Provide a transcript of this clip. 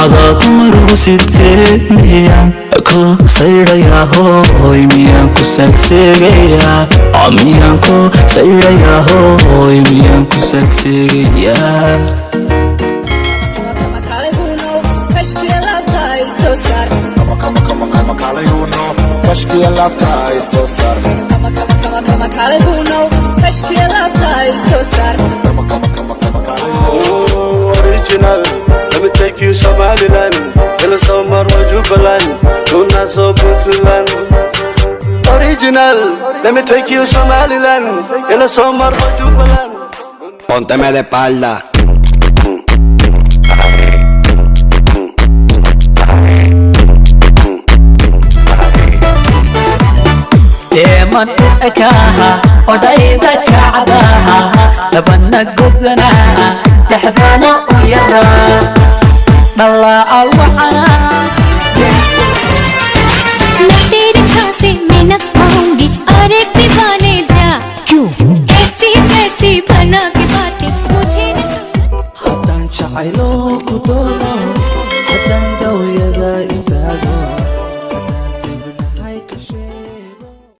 adaa dumaru siteemiya ku saydhaya hooy miyaan ku saagseegaya miyaan ku saydhaya hooy miyaan ku saagseegaya Original, let me take you Somaliland, Ila Somar Wajubaland, Luna so Puntland. Original, let me take you Somaliland, Ila Somar Wajubaland. Pónteme de espalda. deeman u ekaaha odhayda kacdaha labana godanaha dhexdana u yaraa dhalaaca waxana मैं तेरे झांसे में न आऊंगी और एक दीवाने जा क्यों ऐसी ऐसी बना के बातें मुझे न haddaan jacaylo ku doono